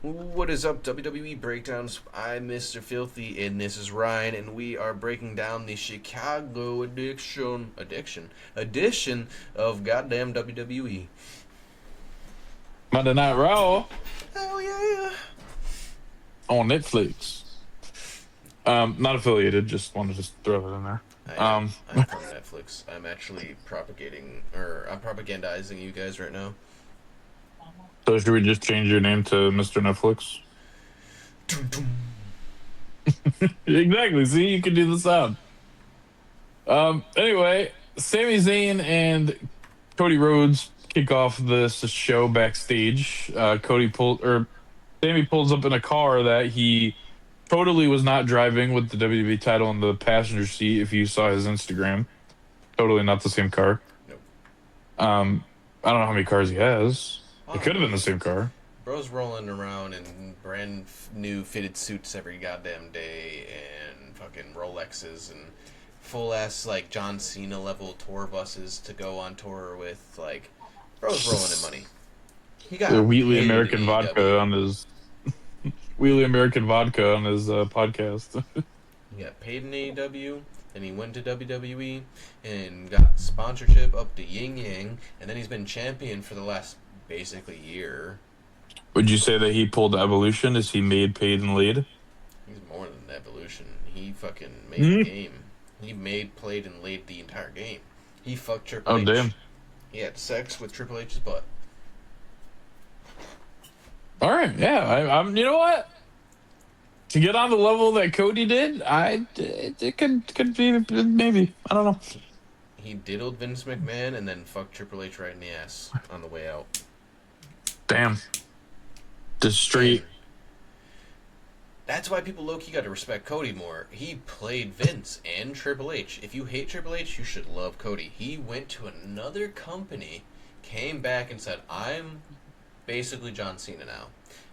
What is up, WWE Breakdowns? I'm Mr. Filthy, and this is Ryan, and we are breaking down the Chicago edition of goddamn WWE. Monday Night Raw Hell yeah! on Netflix. Not affiliated, just wanted to just throw it in there. I am. I'm from Netflix. I'm actually I'm propagandizing you guys right now. So should we just change your name to Mr. Netflix? Exactly. See, you can do the sound. Anyway, Sami Zayn and Cody Rhodes kick off this show backstage. Sami pulls up in a car that he totally was not driving with the WWE title in the passenger seat. If you saw his Instagram, totally not the same car. Nope. I don't know how many cars he has. It could have been the same car. Bro's rolling around in brand new fitted suits every goddamn day and fucking Rolexes and full ass like John Cena level tour buses to go on tour with. Like, bro's rolling in money. He got The Wheatley paid American in vodka AEW. on his Wheatley American vodka on his podcast. He got paid in AEW, then he went to WWE and got sponsorship up to Yin Yang, and then he's been champion for the last basically year. Would you say that he pulled Evolution? Is he made, paid, and laid? He's more than Evolution. He fucking made Hmm? the game. He made, played, and laid the entire game. He fucked Triple Oh, H. damn. He had sex with Triple H's butt. All right, yeah. I'm. You know what? To get on the level that Cody did, it could be maybe. I don't know. He diddled Vince McMahon and then fucked Triple H right in the ass on the way out. Damn. The street. And that's why people low-key got to respect Cody more. He played Vince and Triple H. If you hate Triple H, you should love Cody. He went to another company, came back and said, I'm basically John Cena now,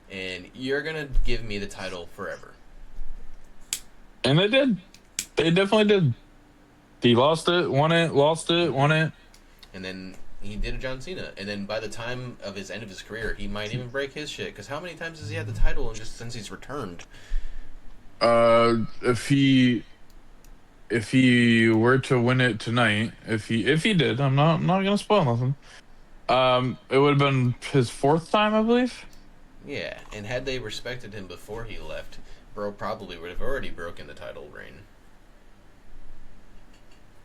and you're going to give me the title forever. And they did. They definitely did. He lost it, won it, lost it, won it. And then he did a John Cena. And then by the time of his end of his career, he might even break his shit. Because how many times has he had the title and just since he's returned? If he were to win it tonight, if he did, I'm not gonna spoil nothing. It would have been his fourth time, I believe. Yeah, and had they respected him before he left, Bro probably would have already broken the title reign.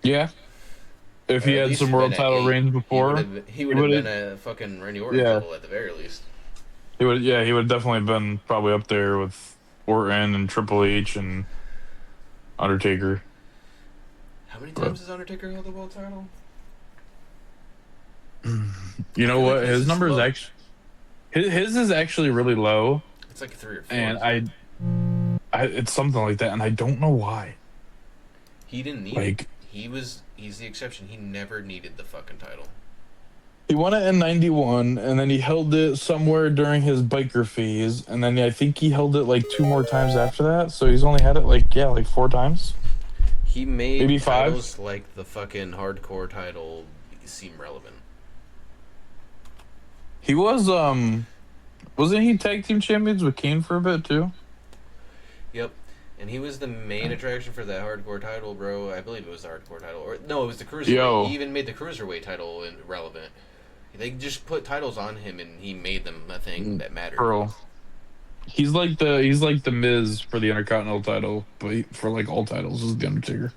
Yeah. If Or he at had least some world been at title 8. reigns before, He would have been a fucking Randy Orton yeah, title at the very least. he would. Yeah, he would definitely been probably up there with Orton and Triple H and Undertaker. How many times has Undertaker held the world title? You know feel what? like His his number is low. actually his is actually really low, It's like 3 or 4. and I it's something like that, and I don't know why. He didn't need Like, it. He's the exception. He never needed the fucking title. he won it in '91, and then he held it somewhere during his biker phase, and then I think he held it like 2 more times after that. So he's only had it like 4 times, He made maybe 5. titles like the fucking hardcore title seem relevant. He was wasn't he tag team champions with Kane for a bit too? Yep. And he was the main attraction for that hardcore title, bro. I believe it was the hardcore title. Or no, it was the cruiserweight. Yo. He even made the cruiserweight title relevant. They just put titles on him and he made them a thing that mattered. Bro, he's like the Miz for the Intercontinental title, but for like all titles is the Undertaker.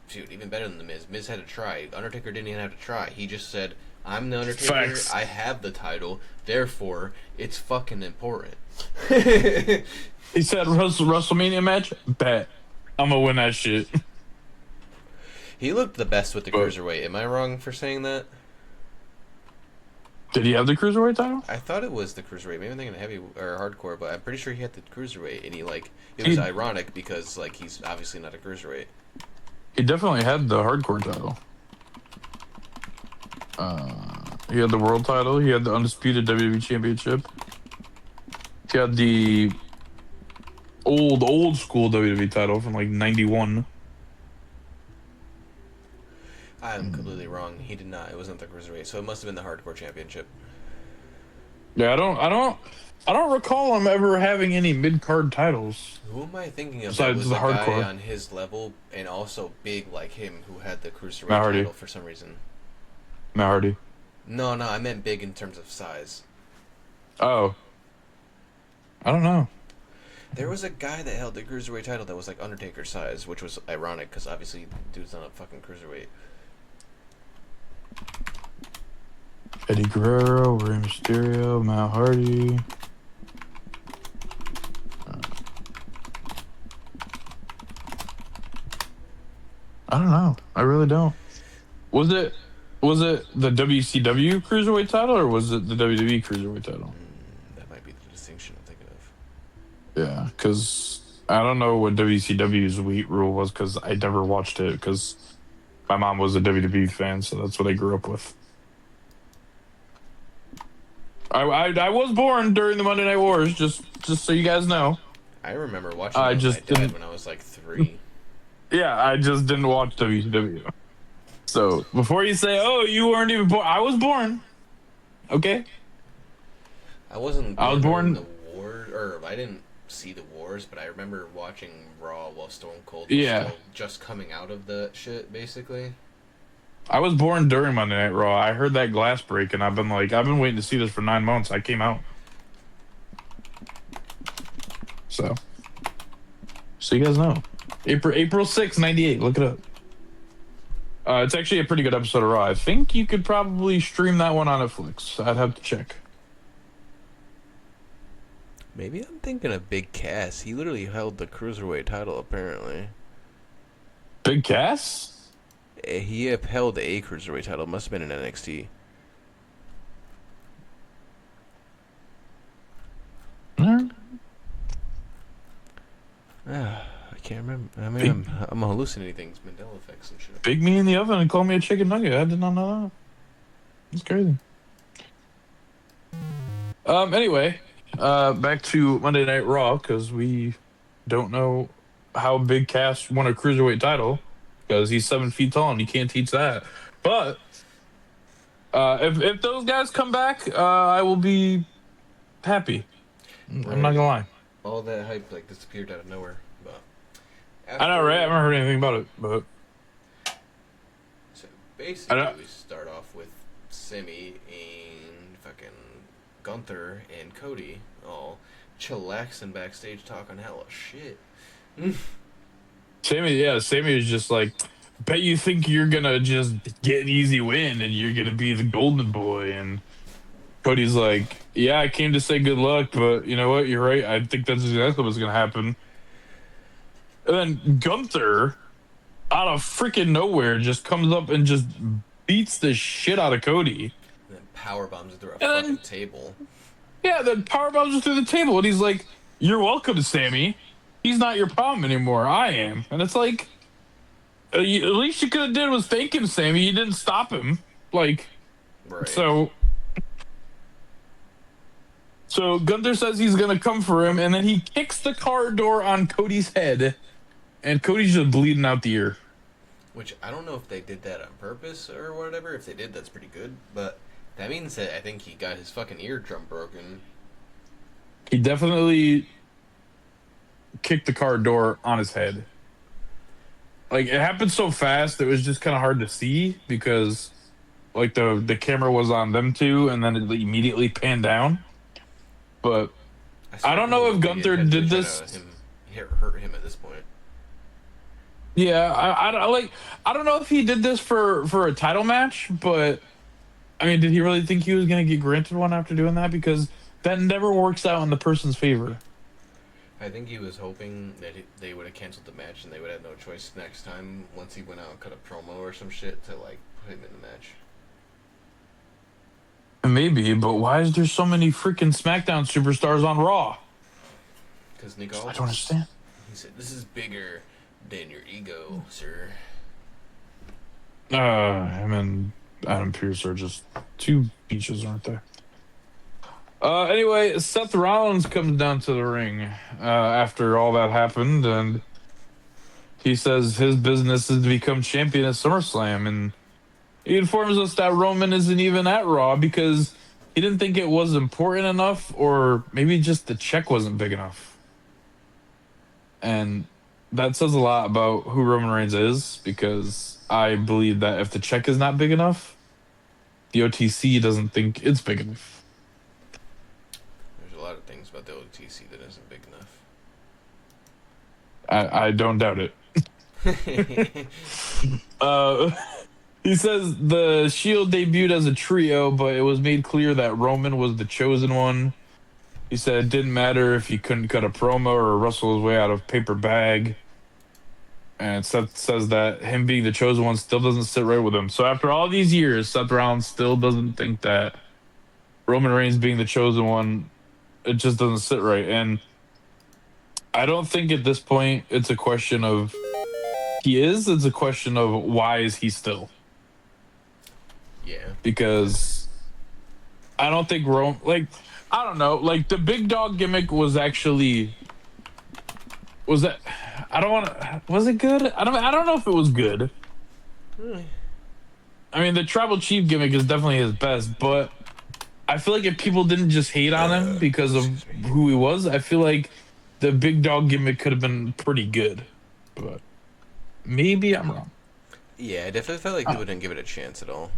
Dude, even better than the Miz. Miz had to try. Undertaker didn't even have to try. He just said, I'm the Undertaker. Facts. I have the title. Therefore, it's fucking important. He said WrestleMania match, bet I'm gonna win that shit. He looked the best with the But- cruiserweight. Am I wrong for saying that? Did he have the cruiserweight title? I thought it was the cruiserweight. Maybe I'm thinking heavy or hardcore, but I'm pretty sure he had the cruiserweight. And it was ironic because he's obviously not a cruiserweight. He definitely had the hardcore title. He had the world title. He had the undisputed WWE championship. He had the old school WWE title from like '91. I'm completely wrong. He did not. It wasn't the cruiserweight, so it must have been the hardcore championship. Yeah, I don't recall him ever having any mid card titles Who am I thinking of that besides was the a guy hardcore. on his level and also big like him who had the Matt cruiserweight Hardy, title for some reason? Matt Hardy. No, no, I meant big in terms of size. Oh, I don't know. There was a guy that held the cruiserweight title that was like Undertaker size, which was ironic because obviously dude's not a fucking cruiserweight. Eddie Guerrero, Rey Mysterio, Matt Hardy. I don't know. I really don't. Was it the WCW cruiserweight title or was it the WWE cruiserweight title? That might be the distinction I'm thinking of. Yeah, because I don't know what WCW's weight rule was because I never watched it because my mom was a WWE fan, so that's what I grew up with. I was born during the Monday Night Wars, just so you guys know. I remember watching I it with my just dad didn't. when I was like 3. Yeah, I just didn't watch WCW. So before you say, "Oh, you weren't even born," I was born. Okay, I wasn't I was born during born. the war, or I didn't see the wars, but I remember watching Raw while Stone Cold was Yeah, still just coming out of the shit, basically. I was born during Monday Night Raw. I heard that glass break, and I've been waiting to see this for 9 months. I came out, so you guys know. April 6th, 98. Look it up. It's actually a pretty good episode of Raw. I think you could probably stream that one on Netflix. I'd have to check. Maybe I'm thinking of Big Cass. He literally held the cruiserweight title, apparently. Big Cass? He upheld a cruiserweight title. Must have been in NXT. Mm, I can't remember. I mean, Big I'm hallucinating things, Mandela effects and shit. Big me in the oven and call me a chicken nugget. I did not know that. That's crazy. Anyway, back to Monday Night Raw because we don't know how Big Cass won a cruiserweight title because he's 7 feet tall and you can't teach that. But if those guys come back, I will be happy. I'm not Right. gonna lie. All that hype like disappeared out of nowhere. But I know, right? I after, haven't heard anything about it, but so I basically, don't. we start off with Simi and fucking Gunther and Cody all chillaxing backstage talking hella shit. Sammy is just like, bet you think you're gonna just get an easy win and you're gonna be the golden boy. And Cody's like, yeah, I came to say good luck, but you know what? You're right. I think that's exactly what's gonna happen. And then Gunther, out of freaking nowhere, just comes up and just beats the shit out of Cody. And then power bombs through a And fucking then, table. yeah, then power bombs him through the table. And he's like, you're welcome, Sammy. He's not your problem anymore. I am. And it's like, at least you could have did was thank him, Sammy. You didn't stop him. Like, Right. so Gunther says he's gonna come for him, and then he kicks the car door on Cody's head, and Cody's just bleeding out the ear. Which I don't know if they did that on purpose or whatever. If they did, that's pretty good. But that means that I think he got his fucking eardrum broken. He definitely kicked the car door on his head. Like it happened so fast, it was just kind of hard to see because, like the camera was on them two, and then it immediately panned down. But I I still don't think know it if would be Gunther intentionally did trying this. to hurt him at this point. Yeah, I don't know if he did this for a title match, but I mean, did he really think he was going to get granted one after doing that? Because that never works out in the person's favor. I think he was hoping that they would have canceled the match and they would have no choice next time once he went out and cut a promo or some shit to like put him in the match. Maybe, but why is there so many freaking SmackDown superstars on Raw? Because Nick I Aldis, don't understand. he said, "This is bigger than your ego, sir." Him and Adam Pearce are just two beaches, aren't they? Anyway, Seth Rollins comes down to the ring after all that happened, and he says his business is to become champion at SummerSlam, and he informs us that Roman isn't even at Raw because he didn't think it was important enough, or maybe just the check wasn't big enough. And that says a lot about who Roman Reigns is, because I believe that if the check is not big enough, the OTC doesn't think it's big enough. There's a lot of things about the OTC that isn't big enough. I don't doubt it. uh, he says the Shield debuted as a trio, but it was made clear that Roman was the chosen one. He said it didn't matter if he couldn't cut a promo or wrestle his way out of paper bag. And Seth says that him being the chosen one still doesn't sit right with him. So after all these years, Seth Rollins still doesn't think that Roman Reigns being the chosen one, it just doesn't sit right. And I don't think at this point it's a question of he is, it's a question of why is he still? Yeah. Because I don't think I don't know, like the big dog gimmick was actually, was that, I don't want to, was it good? I don't know if it was good. Really? I mean, the tribal chief gimmick is definitely his best, but I feel like if people didn't just hate on him because of who he was, I feel like the big dog gimmick could have been pretty good. But maybe I'm wrong. Yeah, I definitely felt like they wouldn't give it a chance at all.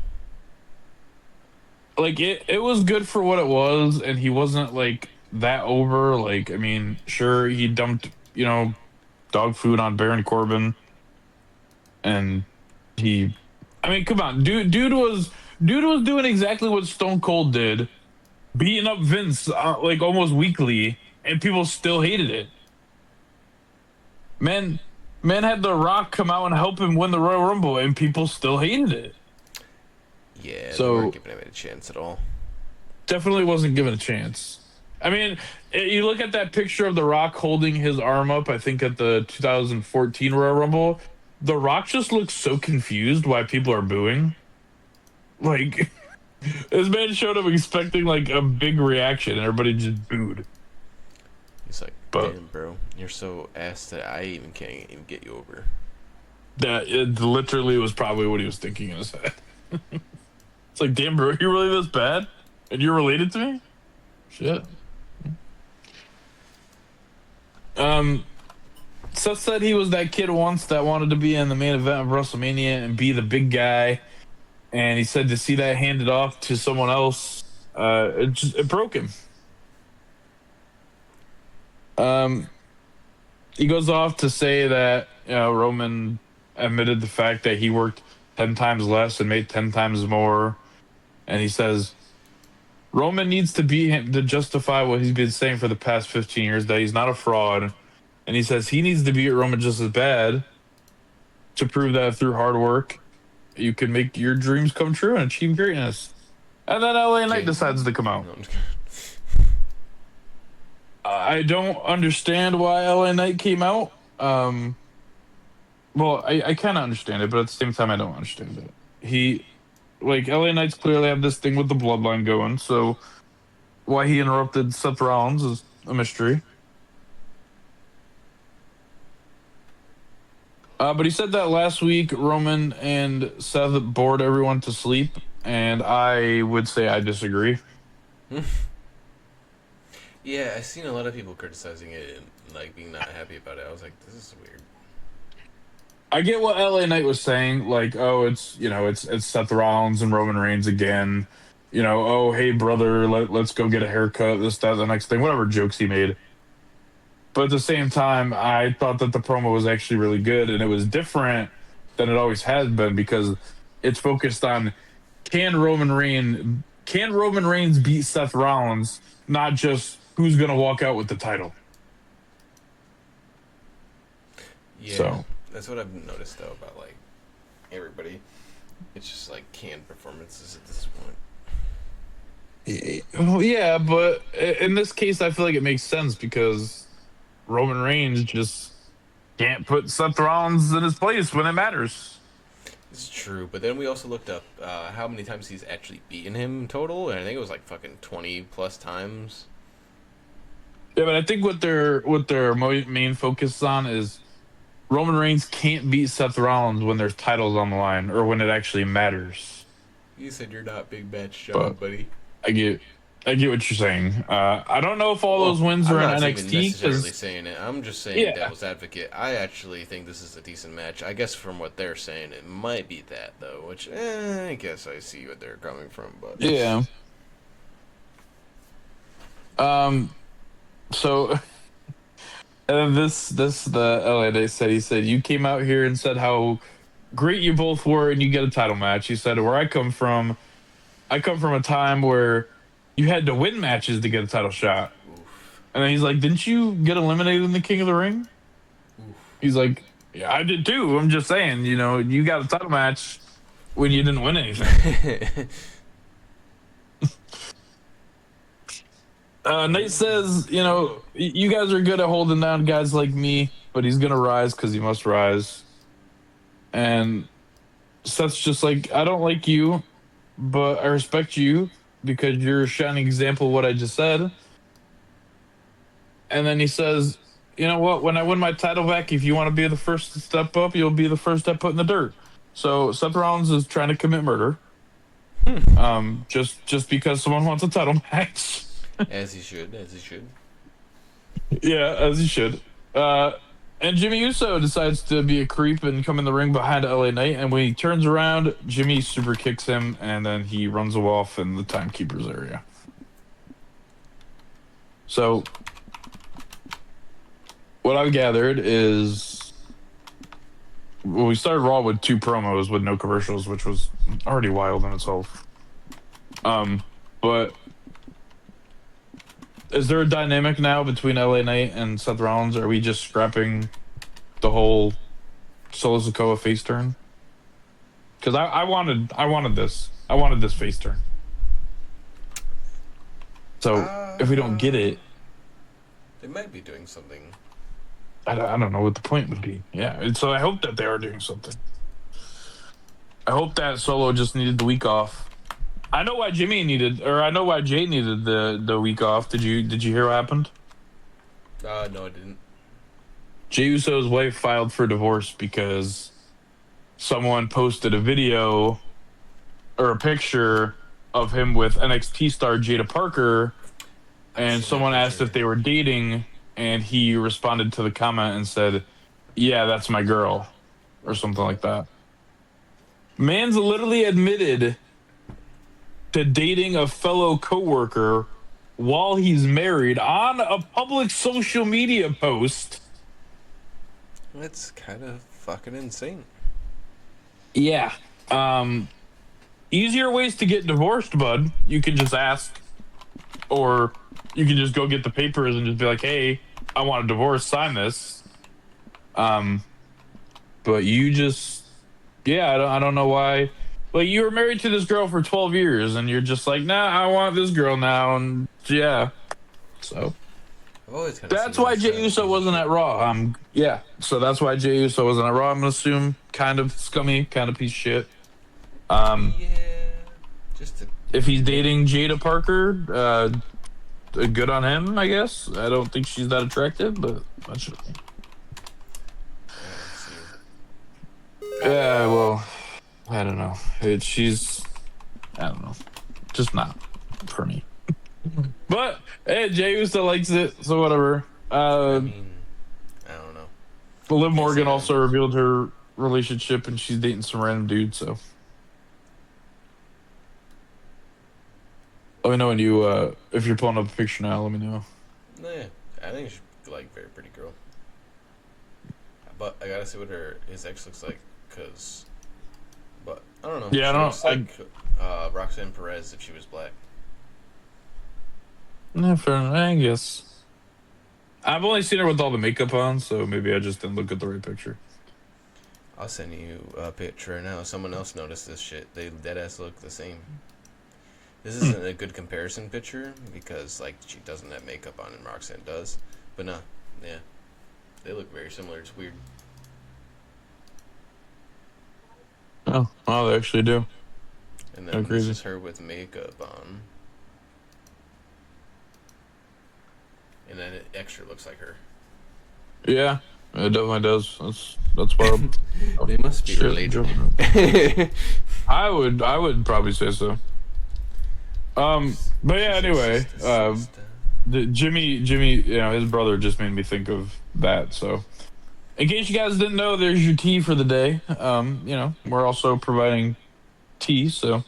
Like it was good for what it was, and he wasn't like that over. Like, I mean, sure, he dumped, dog food on Baron Corbin, and I mean, come on, dude was doing exactly what Stone Cold did, beating up Vince like almost weekly, and people still hated it. Man had The Rock come out and help him win the Royal Rumble, and people still hated it. Yeah, So they weren't giving him a chance at all. definitely wasn't given a chance. I mean, you look at that picture of The Rock holding his arm up, I think at the 2014 Royal Rumble, The Rock just looks so confused why people are booing. Like, this man showed up expecting like a big reaction, and everybody just booed. He's like, But damn, bro, you're so ass that I even can't even get you over. that it literally was probably what he was thinking in his head. It's like, damn, bro, you're really this bad? And you're related to me? Shit. Seth said he was that kid once that wanted to be in the main event of WrestleMania and be the big guy. And he said to see that handed off to someone else, it broke him. He goes off to say that Roman admitted the fact that he worked 10 times less and made 10 times more. And he says Roman needs to beat him to justify what he's been saying for the past 15 years, that he's not a fraud. And he says he needs to beat Roman just as bad to prove that through hard work, you can make your dreams come true and achieve greatness. And then LA Knight decides to come out. No, I'm just kidding. I don't understand why LA Knight came out. Well, I kind of understand it, but at the same time, I don't understand it. LA Knight's clearly have this thing with the bloodline going, so why he interrupted Seth Rollins is a mystery. But he said that last week Roman and Seth bored everyone to sleep, and I would say I disagree. Yeah, I've seen a lot of people criticizing it and like being not happy about it. I was like, this is weird. I get what LA Knight was saying, like, oh, it's Seth Rollins and Roman Reigns again. Oh, hey brother, let's go get a haircut, this, that, the next thing, whatever jokes he made. But at the same time, I thought that the promo was actually really good, and it was different than it always has been because it's focused on can Roman Reigns beat Seth Rollins, not just who's going to walk out with the title. Yeah, So that's what I've noticed though about like everybody. It's just like canned performances at this point. yeah, but in this case, I feel like it makes sense because Roman Reigns just can't put Seth Rollins in his place when it matters. It's true, but then we also looked up how many times he's actually beaten him total, and I think it was like fucking 20 plus times. Yeah, but I think what their main focus on is Roman Reigns can't beat Seth Rollins when there's titles on the line or when it actually matters. You said you're not big match John, But buddy. I get, I get what you're saying. I don't know if all Well, those wins I'm are in not even NXT necessarily because saying it. I'm just saying yeah, devil's advocate. I actually think this is a decent match. I guess from what they're saying, it might be that though. Which I guess I see what they're coming from, but yeah. Um. So this the LA said he said you came out here and said how great you both were and you get a title match. He said where I come from a time where you had to win matches to get a title shot. oof, And then he's like, didn't you get eliminated in the King of the Ring? oof. He's like, yeah, I did too. I'm just saying, you got a title match when you didn't win anything. Nate says, you guys are good at holding down guys like me, but he's gonna rise because he must rise. And Seth's just like, I don't like you, but I respect you because you're a shining example of what I just said. And then he says, you know what? When I win my title back, if you want to be the first to step up, you'll be the first step put in the dirt. So Seth Rollins is trying to commit murder, just because someone wants a title match. As he should, as he should. Yeah, as he should. Uh, and Jimmy Uso decides to be a creep and come in the ring behind LA Knight. And when he turns around, Jimmy super kicks him, and then he runs off in the timekeeper's area. So what I've gathered is, well, we started Raw with 2 promos with no commercials, which was already wild in itself. But is there a dynamic now between LA Knight and Seth Rollins? Are we just scrapping the whole Solo Sikoa face turn? Because I wanted this face turn. So if we don't get it, They might be doing something. I don't know what the point would be. Yeah, and so I hope that they are doing something. I hope that Solo just needed the week off. I know why Jay needed the week off. Did you hear what happened? No, I didn't. Jey Uso's wife filed for divorce because someone posted a video or a picture of him with NXT star Jada Parker, I've and seen that someone asked picture. if they were dating, and he responded to the comment and said, "Yeah, that's my girl," or something like that. Man's literally admitted to dating a fellow coworker while he's married on a public social media post. It's kind of fucking insane. Yeah. Easier ways to get divorced, bud. You can just ask, or you can just go get the papers and just be like, "Hey, I want a divorce. Sign this." But you just, yeah, I don't know why. Like, you were married to this girl for 12 years, and you're just like, "Nah, I want this girl now," and yeah. So I've always kind of seen that's him why as Jey kind of a Uso piece of wasn't shit. at Raw. Yeah. So that's why Jey Uso wasn't at Raw. I'm gonna assume kind of scummy, kind of piece of shit. Um, Yeah, just to if he's dating Jada Parker, good on him, I guess. I don't think she's that attractive, but that's just me. see. Yeah, well, I don't know. I don't know, just not for me. But hey, Jey Uso likes it, so whatever. I mean, I don't know. Liv Can't say Morgan that. also revealed her relationship, and she's dating some random dude. So let me know when if you're pulling up a picture now. Let me know. No, yeah, I think she's like very pretty girl. But I gotta see what his ex looks like, cause. But I don't know. Yeah, I She don't. looks like Roxanne Perez if she was black. Yeah, fair enough, I guess. I've only seen her with all the makeup on, so maybe I just didn't look at the right picture. I'll send you a picture now. Someone else noticed this shit. They deadass look the same. This isn't a good comparison picture because like she doesn't have makeup on and Roxanne does. But no, yeah, they look very similar. It's weird. Oh, they actually do. And Oh, then this crazy. is her with makeup on. And then it extra looks like her. Yeah, it definitely does. That's wild. They must be Shit, related. I would probably say so. But yeah, She said anyway, sister, sister. Jimmy, his brother just made me think of that. So, in case you guys didn't know, there's your tea for the day. We're also providing tea, so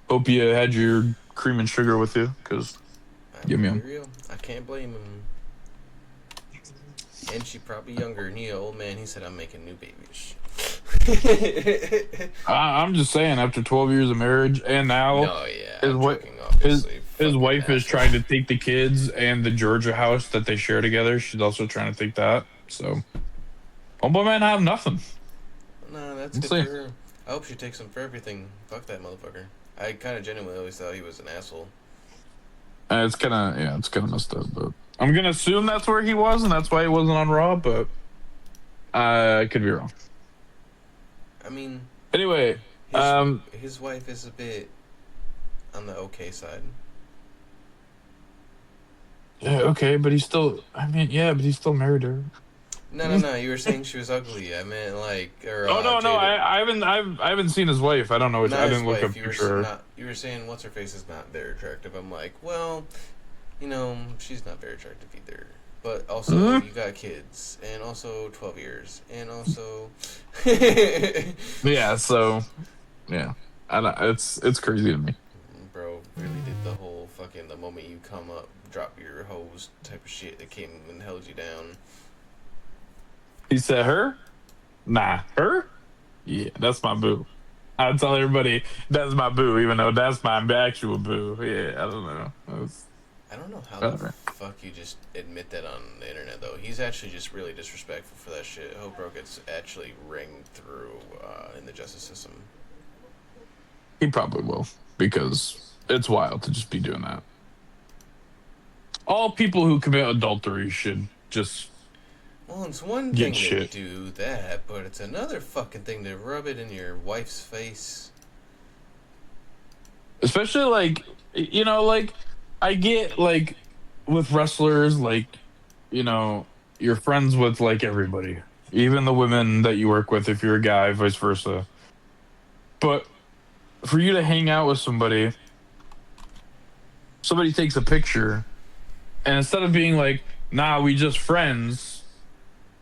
hope you had your cream and sugar with you, because I'm yum gonna be yum. real. I can't blame him. And she probably younger than he, an old man. He said, "I'm making new babies." I'm just saying, after 12 years of marriage, and now No, yeah, his I'm wife, joking. his Obviously, his fucking wife is asshole. trying to take the kids and the Georgia house that they share together. She's also trying to take that. So, homeboy man have nothing. Nah, that's We'll good see. for her. I hope she takes him for everything. Fuck that motherfucker. I kind of genuinely always thought he was an asshole. It's kind of messed up, but I'm gonna assume that's where he was, and that's why he wasn't on Raw. But I could be wrong. I mean, Anyway, his um, his wife is a bit on the okay side. yeah, okay, but he's still. I mean, yeah, but he's still married to her. No, no, no. You were saying she was ugly. I meant like, or Oh no, Jada. I haven't seen his wife. I don't know which. I Not his didn't look up wife. a picture of her. You were saying what's her face is not very attractive. I'm like, well, she's not very attractive either. But also, Mhm. you got kids, and also 12 years, and also, Yeah, so yeah, it's crazy to me. bro, really did the whole fucking the moment you come up, drop your hose type of shit that came and held you down. He said her, nah, her, yeah, that's my boo. I tell everybody that's my boo, even though that's my actual boo. Yeah, I don't know. I don't know how the Whatever. fuck you just admit that on the internet though. He's actually just really disrespectful for that shit. Hope bro gets actually ringed through in the justice system. He probably will, because it's wild to just be doing that. All people who commit adultery should just Well, it's one get thing to shit. do that, but it's another fucking thing to rub it in your wife's face. Especially like, like I get like with wrestlers, like, you're friends with like everybody, even the women that you work with if you're a guy, vice versa. But for you to hang out with somebody takes a picture, and instead of being like, nah, we just friends,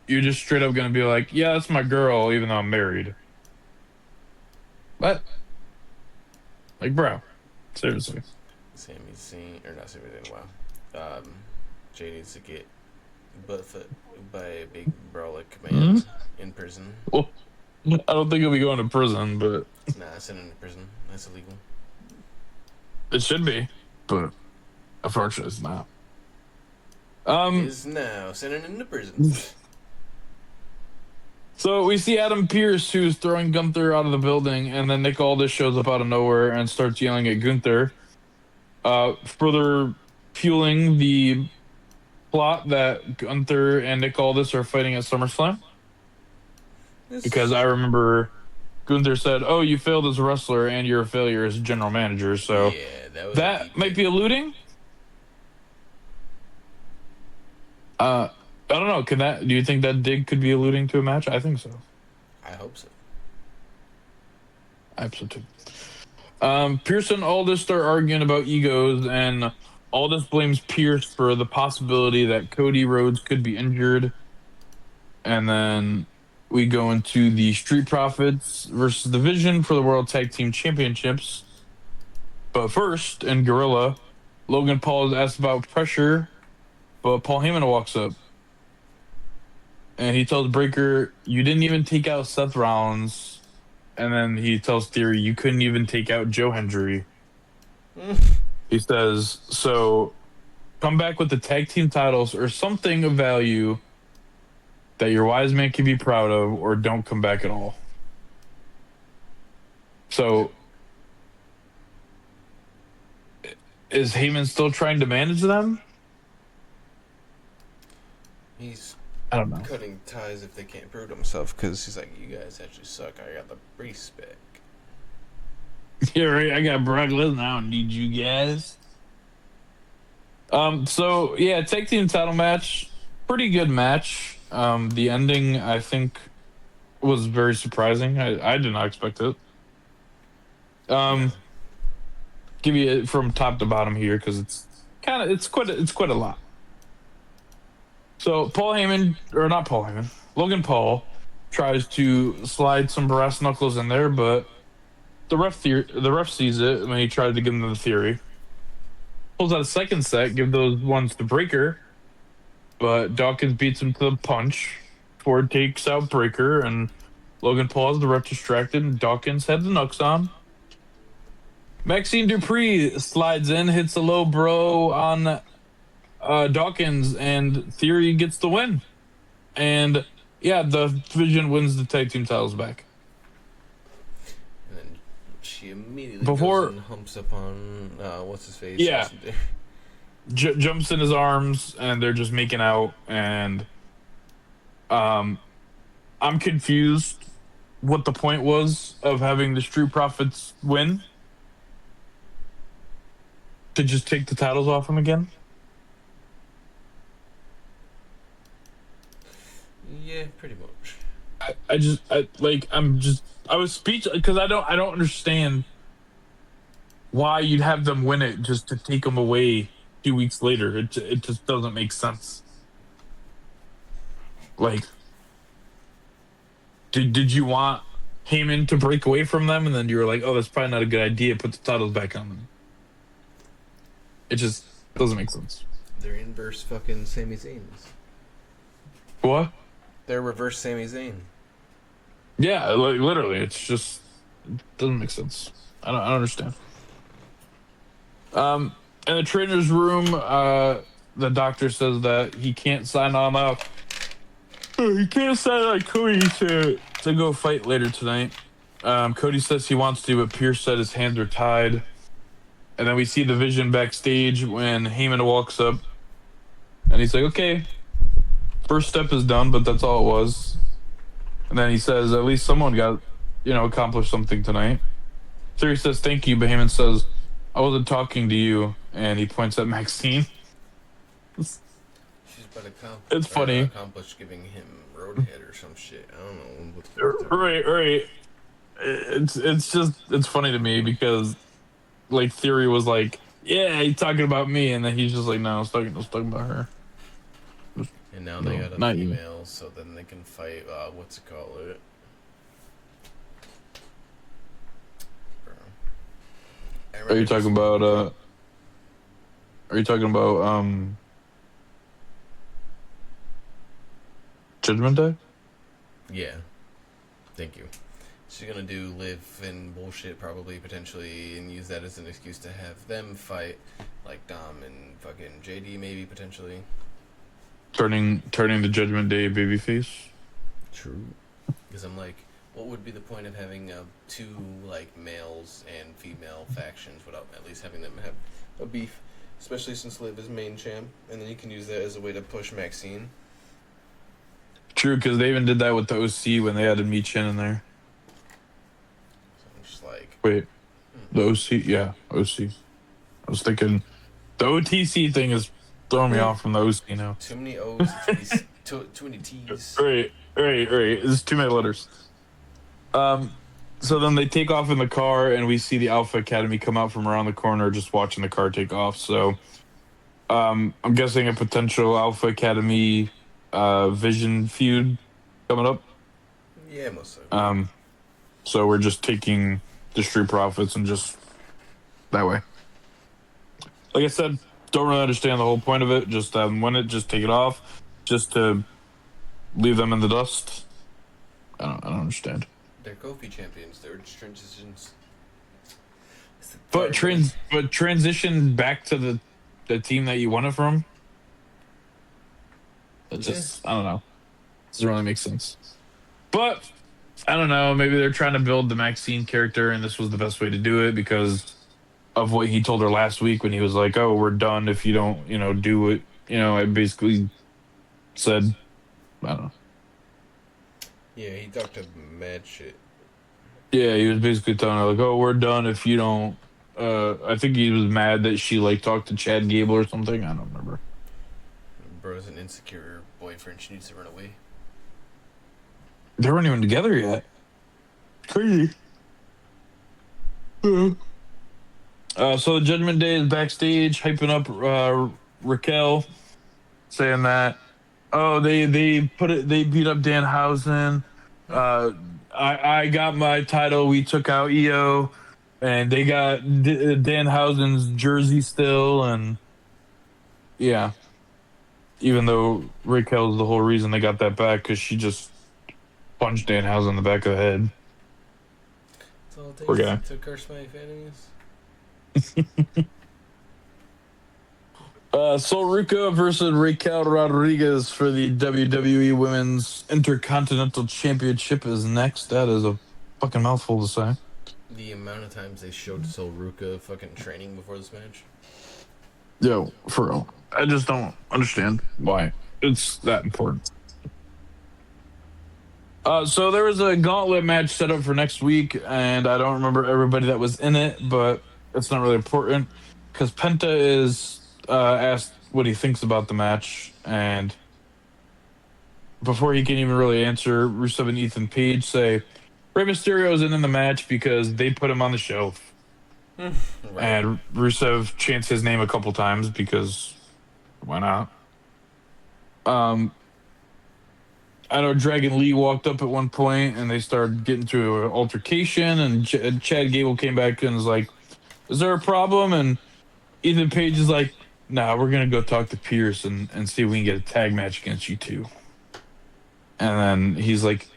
you're just straight up gonna be like, yeah, that's my girl, even though I'm married. But like, bro, seriously. Sami Zayn, or not Sami Zayn, wow. Jay needs to get butt foot by a big brolic Hmm? man in prison. Well, I don't think he'll be going to prison, but Nah, send him to prison. That's illegal. it should be. But unfortunately, it's not. It Um, is now sending him to prison. so we see Adam Pierce, who's throwing Gunther out of the building, and then Nick Aldis shows up out of nowhere and starts yelling at Gunther, further fueling the plot that Gunther and Nick Aldis are fighting at SummerSlam. Because This, I remember Gunther said, "Oh, you failed as a wrestler, and you're a failure as a general manager." So yeah, that was a that deep might dig. be alluding. I don't know. Can that? Do you think that dig could be alluding to a match? I think so. I hope so. Absolutely. Pierce and Aldis start arguing about egos, and Aldis blames Pierce for the possibility that Cody Rhodes could be injured. And then we go into the Street Profits versus the Vision for the World Tag Team Championships. But first, in Gorilla, Logan Paul is asked about pressure, but Paul Heyman walks up and he tells Breaker, "You didn't even take out Seth Rollins." And then he tells Theory, "You couldn't even take out Joe Hendry." He says, "So come back with the tag team titles or something of value that your wise man can be proud of, or don't come back at all." So is Heyman still trying to manage them? He's I don't know. cutting ties if they can't prove themselves because he's like, you guys actually suck. I got the respect. Yeah, right. I got Brock Lesnar. I don't need you guys. So yeah, tag team title match, pretty good match. The ending I think was very surprising. I did not expect it. No. Um, give you it from top to bottom here because it's quite a lot. So Paul Heyman, or not Paul Heyman, Logan Paul tries to slide some brass knuckles in there, but the ref sees it when he tried to give him the theory. Pulls out a second set, give those ones to Breaker, but Dawkins beats him to the punch. Ford takes out Breaker, and Logan Paul has the ref distracted, and Dawkins had the knucks on. Maxine Dupree slides in, hits a low bro on Dawkins, and Theory gets the win. And yeah, the division wins the tag team titles back. And then she immediately Before- goes and humps up on what's his face? Yeah. Jumps in his arms, and they're just making out. And I'm confused what the point was of having the Street Profits win. To just take the titles off him again. Yeah, pretty much. I was speechless because I don't understand why you'd have them win it just to take them away 2 weeks later. It just doesn't make sense. Like, did you want Heyman to break away from them, and then you were like, oh, that's probably not a good idea. Put the titles back on them. It just doesn't make sense. They're inverse fucking Sami Zayns. What? They're reverse Sami Zayn. Yeah, like literally, it doesn't make sense. I don't understand. In the trainer's room, the doctor says that he can't sign on up. He can't sign on Cody to go fight later tonight. Cody says he wants to, but Pierce said his hands are tied. And then we see the vision backstage when Heyman walks up, and he's like, "Okay, first step is done, but that's all it was." And then he says, "At least someone got, accomplished something tonight." Theory says, "Thank you," but Heyman says, "I wasn't talking to you," and he points at Maxine. She's about to It's funny. accomplish giving him roadhead or some shit. I don't know. What the fuck Right. It's funny to me because, like, Theory was like, "Yeah, he's talking about me," and then he's just like, "No, I was talking about her." And now they got a not you. female, so then they can fight. What's it called? Are you talking about? Judgment Day? Yeah. Thank you. She's gonna do live and bullshit probably potentially and use that as an excuse to have them fight like Dom and fucking JD maybe potentially. Turning the Judgment Day babyface. True. Because I'm like, what would be the point of having two like males and female factions without at least having them have a beef, especially since Liv is main champ, and then you can use that as a way to push Maxine. True, because they even did that with the OC when they added Michin in there. So I'm just like, Wait, the OC? Yeah, OC. I was thinking the OTC thing is throwing me off from the OC now. too many O's, too many T's. Right. There's too many letters. So then they take off in the car, and we see the Alpha Academy come out from around the corner, just watching the car take off. So, I'm guessing a potential Alpha Academy Vision feud coming up. Yeah, most certainly. So we're just taking the Street Profits and just that way. Like I said, don't really understand the whole point of it. Just win it, just take it off, just to leave them in the dust. I don't understand. They're Kofi champions. They're just transitions. But transition back to the team that you won it from. It just I don't know. Doesn't really make sense. But I don't know. Maybe they're trying to build the Maxine character, and this was the best way to do it because of what he told her last week when he was like, "Oh, we're done if you don't, do it." I basically said, I don't know. Yeah, he talked to mad shit. Yeah, he was basically telling her like, "Oh, we're done if you don't." I think he was mad that she like talked to Chad Gable or something. I don't remember. Bro's an insecure boyfriend. She needs to run away. They weren't even together yet. Crazy. So the Judgment Day is backstage hyping up Raquel, saying that they beat up Danhausen. Uh, I got my title. We took out EO, and they got Danhausen's jersey still, and yeah. Even though Raquel's the whole reason they got that back because she just punched Danhausen in the back of the head. That's all it Poor takes guy. to curse my enemies. Sol Ruca versus Raquel Rodriguez for the WWE Women's Intercontinental Championship is next. That is a fucking mouthful to say. The amount of times they showed Sol Ruca fucking training before this match. Yo, for real. I just don't understand why it's that important. So there was a gauntlet match set up for next week, and I don't remember everybody that was in it, but it's not really important because Penta is asked what he thinks about the match, and before he can even really answer, Rusev and Ethan Page say Rey Mysterio isn't in the match because they put him on the shelf, Right. and Rusev chants his name a couple times because why not? I know Dragon Lee walked up at one point and they started getting to an altercation, and Chad Gable came back and was like, "Is there a problem?" And Ethan Page is like, "Nah, we're gonna go talk to Pierce and see if we can get a tag match against you two." And then he's like,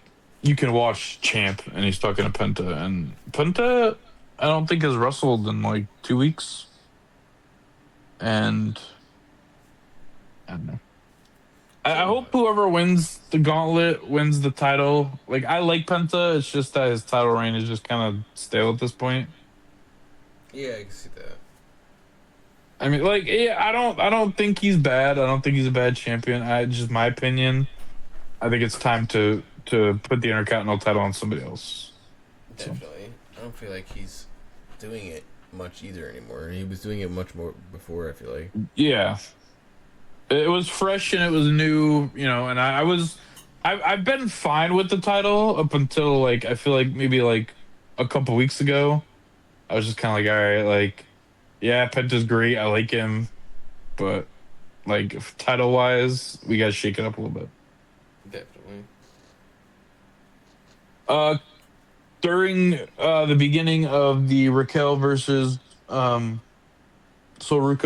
"You can watch Champ," and he's talking to Penta, and Penta, I don't think has wrestled in like 2 weeks, and I don't know. I hope whoever wins the gauntlet wins the title. Like I like Penta, it's just that his title reign is just kind of stale at this point. Yeah, I can see that. I mean, like, yeah, I don't think he's bad. I don't think he's a bad champion. I just my opinion. I think it's time to put the Intercontinental title on somebody else. So Definitely. I don't feel like he's doing it much either anymore. He was doing it much more before, I feel like. yeah, it was fresh and it was new, and I've been fine with the title up until like I feel like maybe like a couple weeks ago. I was just kind of like, all right, like, yeah, Penta's great. I like him, but like title wise, we got to shake it up a little bit. Definitely. Uh, During the beginning of the Raquel versus Soruka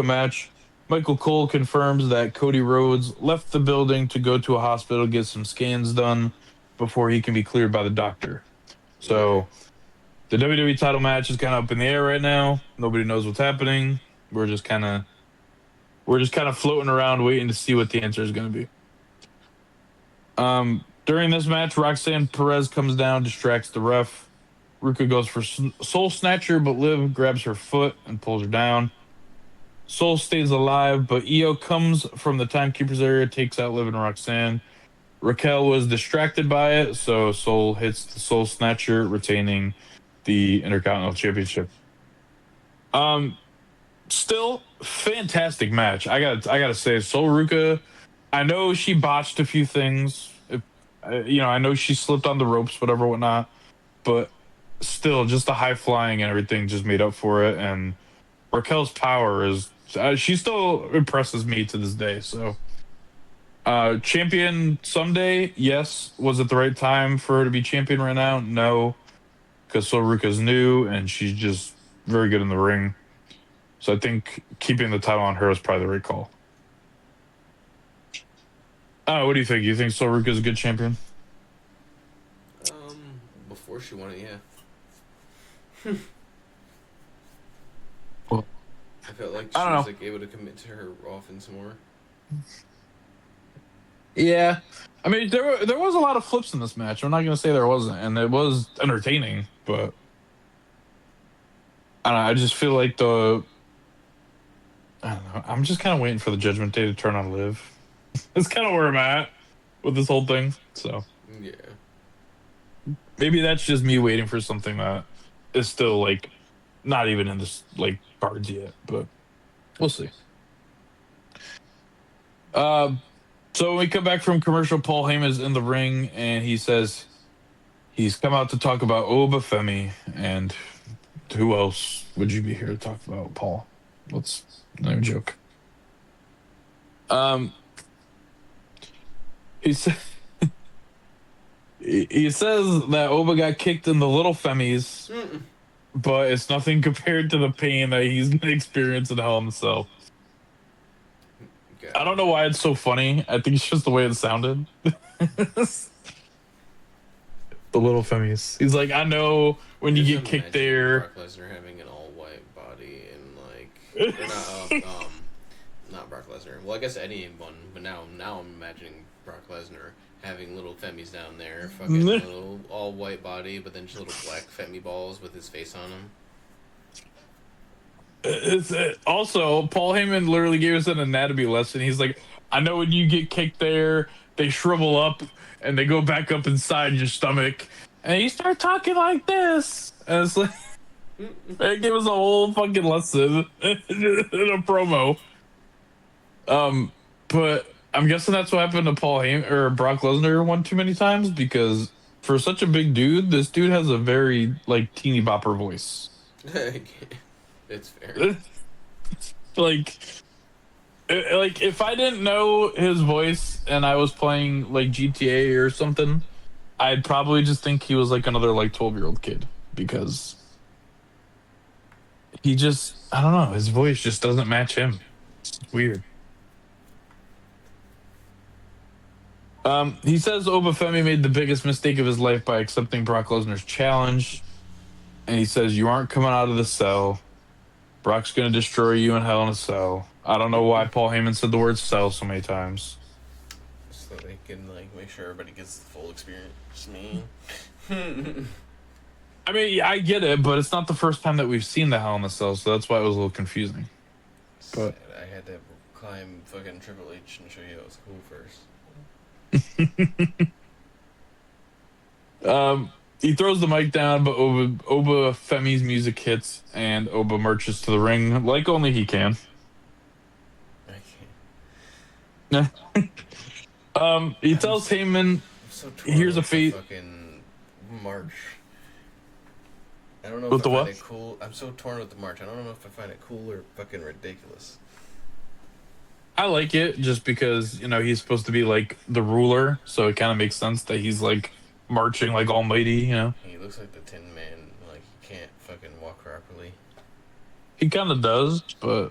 match, Michael Cole confirms that Cody Rhodes left the building to go to a hospital to get some scans done before he can be cleared by the doctor. Okay. So the WWE title match is kind of up in the air right now. Nobody knows what's happening. We're just kind of floating around waiting to see what the answer is going to be. During this match, Roxanne Perez comes down, distracts the ref. Ruka goes for Soul Snatcher, but Liv grabs her foot and pulls her down. Soul stays alive, but Io comes from the Timekeeper's area, takes out Liv and Roxanne. Raquel was distracted by it, so Soul hits the Soul Snatcher, retaining the Intercontinental Championship. Um, Still fantastic match. I gotta say, Soul Ruka. I know she botched a few things. I know she slipped on the ropes, whatever, whatnot. But still, just the high flying and everything just made up for it. And Raquel's power is she still impresses me to this day. So, champion someday, yes. Was it the right time for her to be champion right now? No, because Soul Ruka's new and she's just very good in the ring. So I think keeping the title on her is probably the right call. What do you think? You think Soul Ruka's a good champion? Before she won it, yeah. Well, I felt like I she don't was know. like able to commit to her offense more. Yeah, I mean there was a lot of flips in this match. I'm not gonna say there wasn't, and it was entertaining, but I don't know. I just feel like I don't know. I'm just kind of waiting for the Judgment Day to turn on Liv. That's kind of where I'm at with this whole thing. So Yeah. maybe that's just me waiting for something that is still like not even in this like cards yet, but we'll see. Uh, so when we come back from commercial, Paul Heyman's in the ring and he says he's come out to talk about Obafemi, and who else would you be here to talk about, Paul? Let's no joke. Um, he said he says that Oba got kicked in the little femmies, Mm-mm. but it's nothing compared to the pain that he's gonna experience in Hell in a Cell. I God don't know why it's so funny. I think it's just the way it sounded. The little femmies. He's like, I know when you Just get kicked imagining there. Brock Lesnar having an all-white body and like, or not Brock Lesnar. Well, I guess anyone, but now I'm imagining Brock Lesnar having little femmies down there, fucking little all-white body, but then just little black femmy balls with his face on them. Also, Paul Heyman literally gave us an anatomy lesson. He's like, I know when you get kicked there, they shrivel up and they go back up inside your stomach, and you start talking like this. And it's like, they gave us a whole fucking lesson in a promo. But I'm guessing that's what happened to Paul Heyman or Brock Lesnar one too many times, because for such a big dude, this dude has a very like teeny bopper voice. It's fair. like like if I didn't know his voice and I was playing like GTA or something, I'd probably just think he was like another like 12-year-old kid, because he just, I don't know, his voice just doesn't match him. It's weird. He says Obafemi made the biggest mistake of his life by accepting Brock Lesnar's challenge, and he says you aren't coming out of the cell. Brock's gonna destroy you in Hell in a Cell. I don't know why Paul Heyman said the word "cell" so many times. So they can like make sure everybody gets the full experience. Me. I mean, yeah, I get it, but it's not the first time that we've seen the Hell in a Cell, so that's why it was a little confusing. But I had to climb fucking Triple H and show you it was cool first. He throws the mic down, but Oba Femi's music hits, and Oba marches to the ring like only he can. I can't. He tells Heyman, I'm so torn here's a with the fate. fucking march. I don't know With if the I find what? it cool. I'm so torn with the march. I don't know if I find it cool or fucking ridiculous. I like it just because, you know, he's supposed to be like the ruler, so it kind of makes sense that he's like marching like almighty, you know? He looks like the Tin Man. Like he can't fucking walk properly. He kind of does, but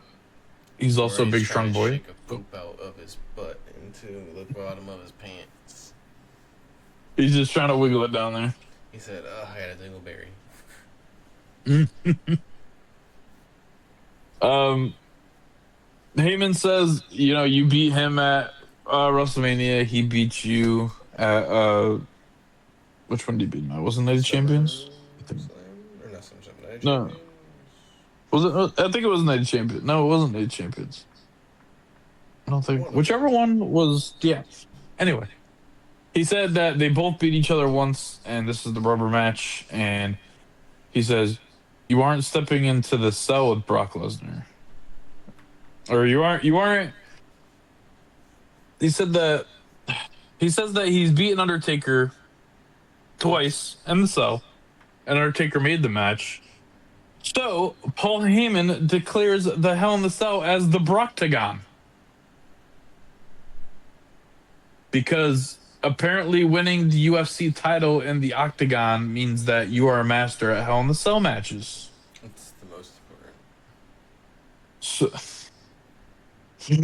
he's also a Or big, he's trying strong to boy. shake a poop out of his butt into the bottom of his pants. He's just trying to wiggle it down there. He said, "Oh, I had a dingleberry." Heyman says, you know, you beat him at WrestleMania. He beat you at which one did he beat him at? Wasn't Night of Champions? Slam? Or not Slam, Night of No, Champions? was it? I think it was Night of Champions. No, it wasn't Night of Champions. I don't think. Whichever one was. Yeah. Anyway, he said that they both beat each other once, and this is the rubber match. And he says, "You aren't stepping into the cell with Brock Lesnar, or you aren't. You aren't." He said that. He says that he's beaten Undertaker twice in the cell, and Undertaker made the match. So Paul Heyman declares the Hell in the Cell as the Brocktagon, because apparently winning the UFC title in the Octagon means that you are a master at Hell in the Cell matches. It's the most important.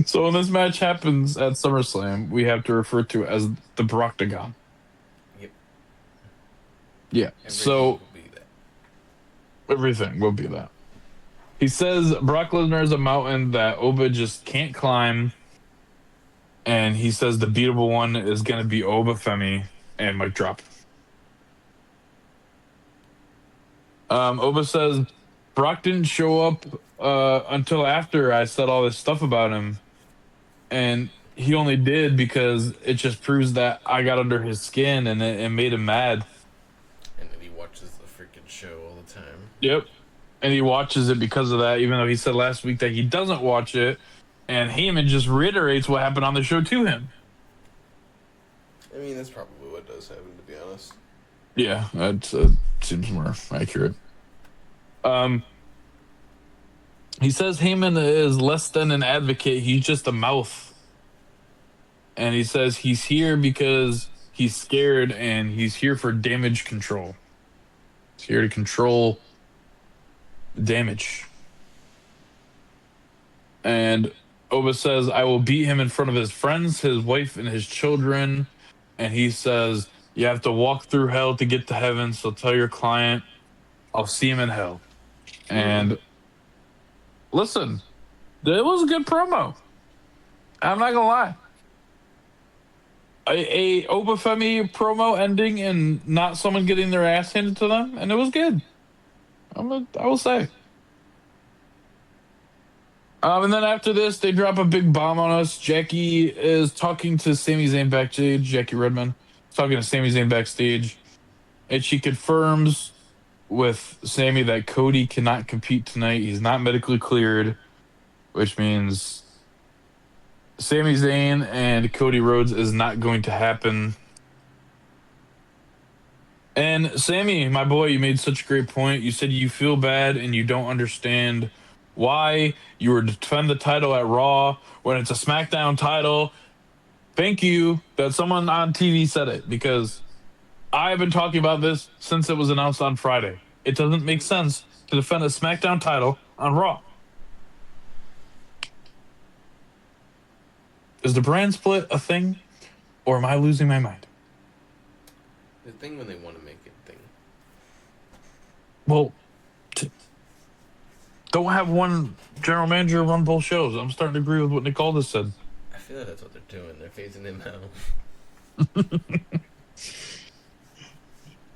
So when this match happens at SummerSlam, we have to refer to it as the Brocktagon. Yep. Yeah. So Will be that. everything will be that. He says Brock Lesnar is a mountain that Oba just can't climb. And he says the beatable one is going to be Oba Femi and mic drop. Oba says Brock didn't show up until after I said all this stuff about him. And he only did because it just proves that I got under his skin, and it made him mad. And then he watches the freaking show all the time. Yep. And he watches it because of that, even though he said last week that he doesn't watch it. And Heyman just reiterates what happened on the show to him. I mean, that's probably what does happen, to be honest. Yeah, that seems more accurate. Um, he says Heyman is less than an advocate; he's just a mouth. And he says he's here because he's scared, and he's here for damage control. He's here to control damage. And Oba says, I will beat him in front of his friends, his wife, and his children. And he says, you have to walk through hell to get to heaven. So tell your client, I'll see him in hell. And listen, it was a good promo. I'm not going to lie. A Obafemi promo ending and not someone getting their ass handed to them. And it was good. I will say. And then after this, they drop a big bomb on us. Jackie is talking to Sami Zayn backstage. Jackie Redmond is talking to Sami Zayn backstage. And she confirms with Sami that Cody cannot compete tonight. He's not medically cleared, which means Sami Zayn and Cody Rhodes is not going to happen. And Sammy, my boy, you made such a great point. You said you feel bad and you don't understand why you were to defend the title at Raw when it's a SmackDown title. Thank you that someone on TV said it, because I've been talking about this since it was announced on Friday. It doesn't make sense to defend a SmackDown title on Raw. Is the brand split a thing, or am I losing my mind? The thing when they want to make it thing. Well, don't have one general manager run both shows. I'm starting to agree with what Nick Aldis said. I feel like that's what they're doing. They're phasing him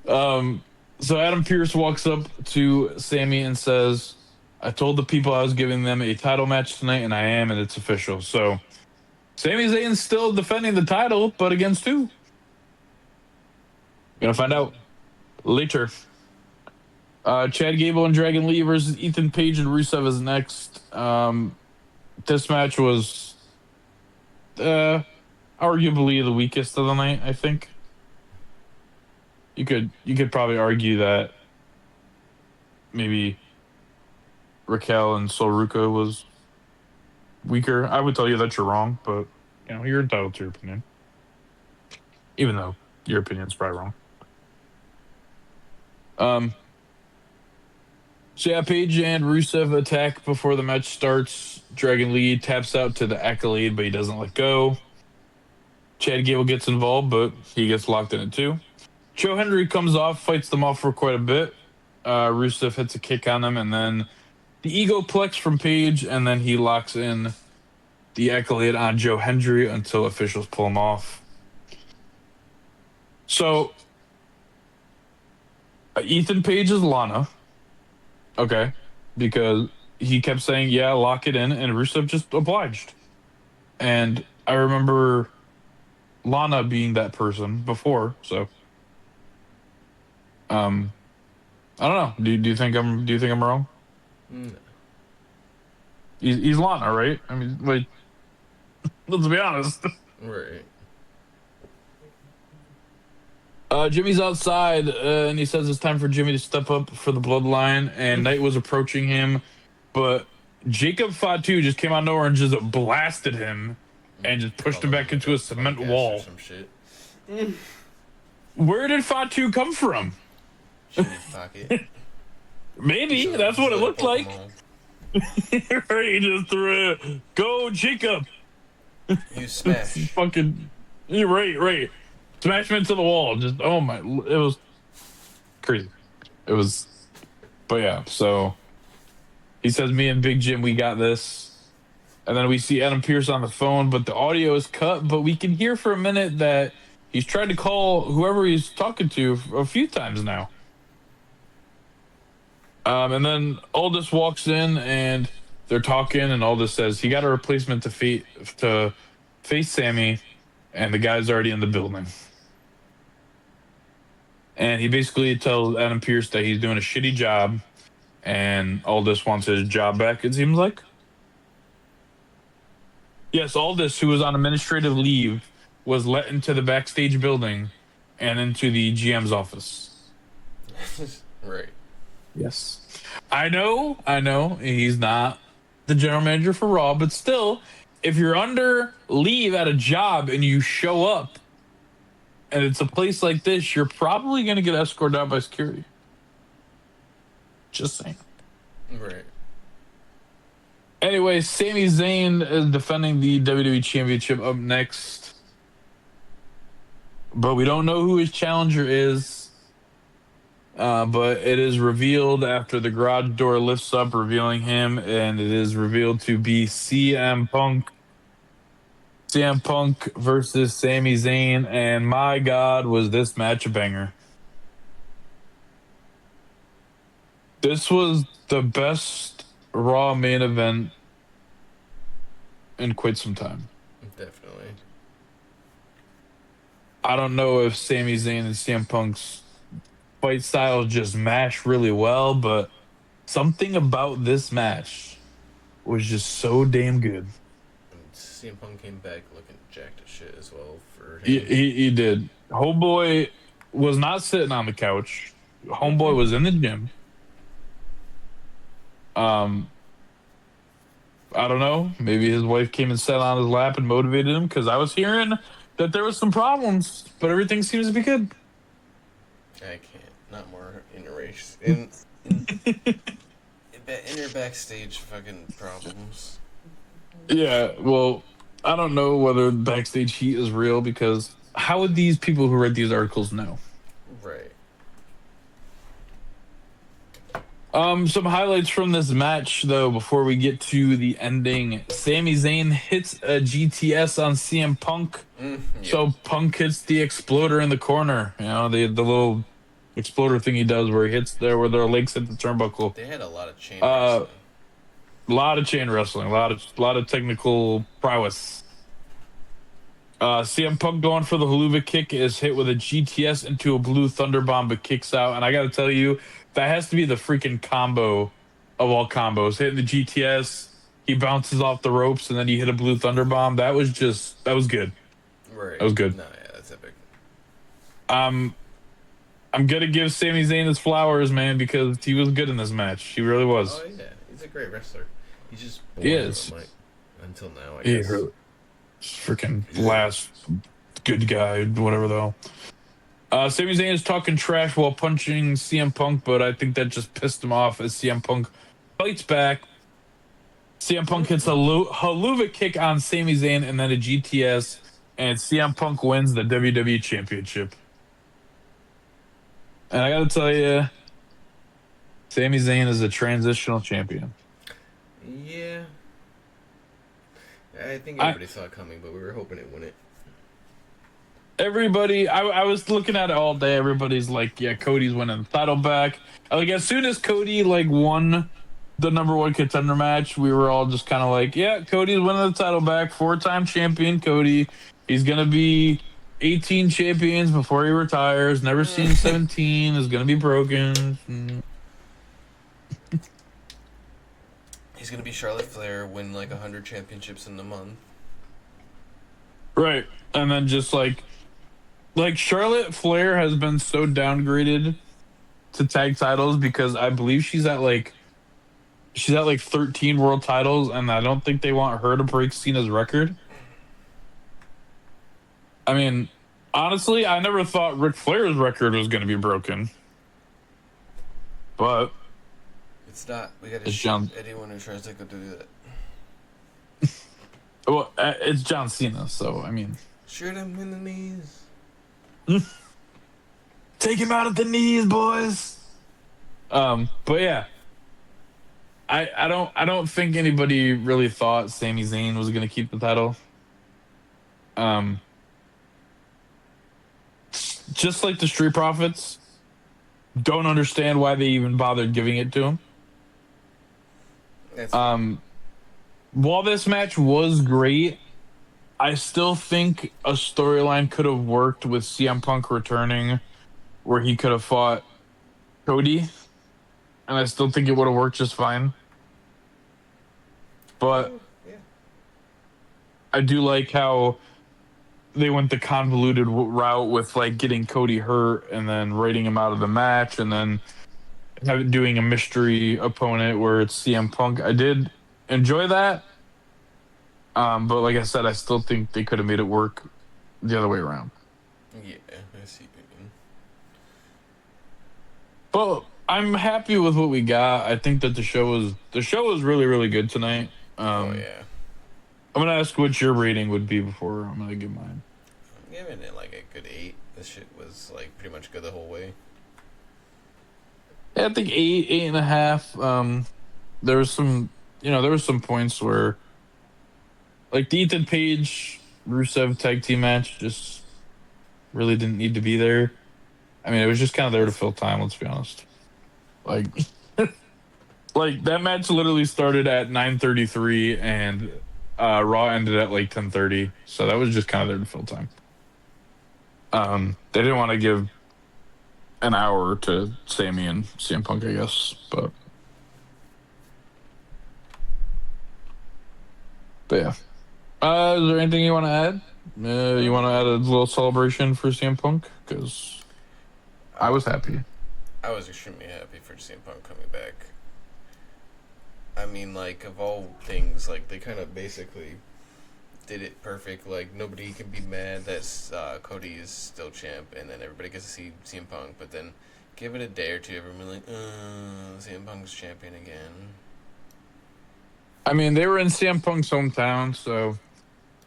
out. So Adam Pearce walks up to Sammy and says, I told the people I was giving them a title match tonight, and I am, and it's official. So Sami Zayn's still defending the title, but against who? Gonna find out later. Chad Gable and Dragon Lee versus Ethan Page and Rusev is next. This match was arguably the weakest of the night, I think. You could probably argue that maybe Raquel and Sol Ruca was weaker. I would tell you that you're wrong, but you're entitled to your opinion. Even though your opinion's probably wrong. So yeah, Page and Rusev attack before the match starts. Dragon Lee taps out to the Accolade, but he doesn't let go. Chad Gable gets involved, but he gets locked in it too. Joe Hendry comes off, fights them off for quite a bit. Rusev hits a kick on him, and then the Egoplex from Page, and then he locks in the Accolade on Joe Hendry until officials pull him off. So Ethan Page is Lana. Okay, because he kept saying, yeah, lock it in, and Rusev just obliged. And I remember Lana being that person before, so I don't know. Do you think I'm wrong? No. He's Lana, right? I mean, like, let's be honest. Right. Jimmy's outside, and he says it's time for Jimmy to step up for the bloodline, and Knight was approaching him, but Jacob Fatu just came out of nowhere and just blasted him and just pushed him back into a cement wall. Some shit. Where did Fatu come from? His pocket. Maybe that's what it looked like. He just threw it. Go, Jacob. You smash. Fucking, you're right. Smash him into the wall. Just, oh my, it was crazy. It was, but yeah, so he says, me and Big Jim, we got this. And then we see Adam Pearce on the phone, but the audio is cut, but we can hear for a minute that he's tried to call whoever he's talking to a few times now. And then Aldis walks in and they're talking, and Aldis says he got a replacement to face Sammy, and the guy's already in the building. And he basically tells Adam Pearce that he's doing a shitty job, and Aldis wants his job back, it seems like. Yes, Aldis, who was on administrative leave, was let into the backstage building and into the GM's office. Right. Yes. I know. He's not the general manager for Raw, but still, if you're under leave at a job and you show up and it's a place like this, you're probably going to get escorted out by security. Just saying. Right. Anyway, Sami Zayn is defending the WWE Championship up next, but we don't know who his challenger is. But it is revealed after the garage door lifts up, revealing him, and it is revealed to be CM Punk. CM Punk versus Sami Zayn, and my God, was this match a banger. This was the best Raw main event in quite some time. Definitely. I don't know if Sami Zayn and CM Punk's fight styles just mash really well, but something about this match was just so damn good. And CM Punk came back looking jacked as shit as well for He, him. he, he did. Homeboy was not sitting on the couch. Homeboy was in the gym. Um, I don't know. Maybe his wife came and sat on his lap and motivated him because I was hearing that there was some problems, but everything seems to be good. I can't. Not more inner backstage fucking problems. Yeah, well, I don't know whether backstage heat is real because how would these people who read these articles know? Right. Some highlights from this match though before we get to the ending. Sami Zayn hits a GTS on CM Punk. Yep. So Punk hits the exploder in the corner. You know, the little exploder thing he does where he hits there where their legs hit the turnbuckle. They had a lot of chain A wrestling. lot of chain wrestling, a lot of technical prowess. CM Punk going for the haluva kick is hit with a GTS into a blue thunder bomb, but kicks out. And I got to tell you, that has to be the freaking combo of all combos. Hitting the GTS, he bounces off the ropes, and then he hit a blue thunder bomb. That was good. Right. That was good. No, yeah, that's epic. I'm gonna give Sami Zayn his flowers, man, because he was good in this match. He really was. Oh yeah, he's a great wrestler. He's just He boring is. on the mic until now, I He guess. really, freaking last good guy, whatever though. Sami Zayn is talking trash while punching CM Punk, but I think that just pissed him off as CM Punk fights back. CM Punk hits a haluva kick on Sami Zayn and then a GTS, and CM Punk wins the WWE Championship. And I gotta tell you, Sami Zayn is a transitional champion. Yeah. I think everybody saw it coming, but we were hoping it wouldn't. Everybody, I was looking at it all day. Everybody's like, yeah, Cody's winning the title back. Like, as soon as Cody like won the number one contender match, we were all just kind of like, yeah, Cody's winning the title back. 4-time champion Cody. He's gonna be 18 champions before he retires. Never seen 17. Is gonna be broken. He's gonna be Charlotte Flair, win like 100 championships in a month. Right, and then just like Charlotte Flair has been so downgraded to tag titles because I believe she's at like 13 world titles, and I don't think they want her to break Cena's record. I mean, honestly, I never thought Ric Flair's record was going to be broken, but It's not. We gotta It's shoot John- anyone who tries to go do that. well, it's John Cena, so I mean, Shoot him in the knees. take him out at the knees, boys. But yeah, I don't think anybody really thought Sami Zayn was going to keep the title. Just like the Street Profits, don't understand why they even bothered giving it to him. That's While this match was great, I still think a storyline could have worked with CM Punk returning, where he could have fought Cody, and I still think it would have worked just fine. But yeah. I do like how they went the convoluted route with like getting Cody hurt and then writing him out of the match, and then doing a mystery opponent where it's CM Punk. I did enjoy that, but like I said, I still think they could have made it work the other way around. Yeah, I see what you mean. But I'm happy with what we got. I think that the show was really really good tonight. Oh Um, yeah. I'm gonna ask what your rating would be before I'm gonna give mine. I'm giving it like a good 8. This shit was like pretty much good the whole way. Yeah, I think 8, 8.5. There was some points where like the Ethan Page Rusev tag team match just really didn't need to be there. I mean, it was just kind of there to That's fill time. Let's be honest. Like, like that match literally started at 9:33 and Raw ended at like 10:30. So that was just kind of there to fill time. They didn't want to give an hour to Sammy and CM Punk, I guess. But yeah. Is there anything you want to add? You want to add a little celebration for CM Punk? Because I uh, was happy. I was extremely happy for CM Punk coming back. I mean, like, of all things, like, they kind of basically did it perfect. Like, nobody can be mad that Cody is still champ, and then everybody gets to see CM Punk, but then give it a day or two, everyone will be like, CM Punk's champion again. I mean, they were in CM Punk's hometown, so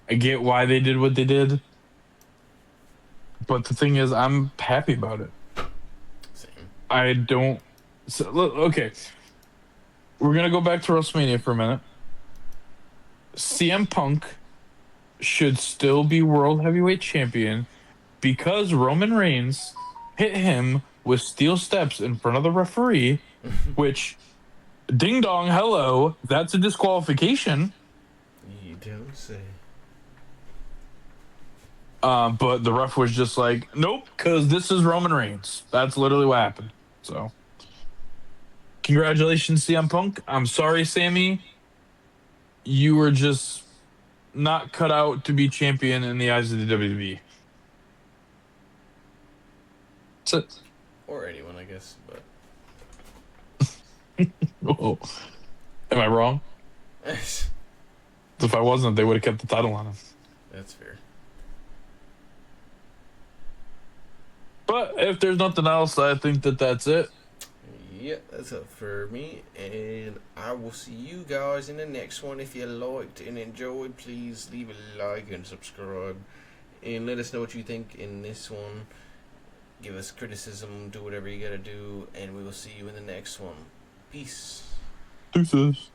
I get why they did what they did. But the thing is, I'm happy about it. Same. I don't. So, look, okay, we're gonna go back to WrestleMania for a minute. CM Punk should still be World Heavyweight Champion because Roman Reigns hit him with steel steps in front of the referee, which ding dong, hello, that's a disqualification. You don't say. But the ref was just like, nope, because this is Roman Reigns. That's literally what happened. So, congratulations, CM Punk. I'm sorry, Sammy. You were just not cut out to be champion in the eyes of the WWE. That's it. Or anyone, I guess, but. Oh, am I wrong? That's If I wasn't, they would have kept the title on him. fair. But if there's nothing else, I think that that's it. Yeah, that's it for me, and I will see you guys in the next one. If you liked and enjoyed, please leave a like and subscribe, and let us know what you think in this one. Give us criticism, do whatever you gotta do, and we will see you in the next one. Peace. Deuces.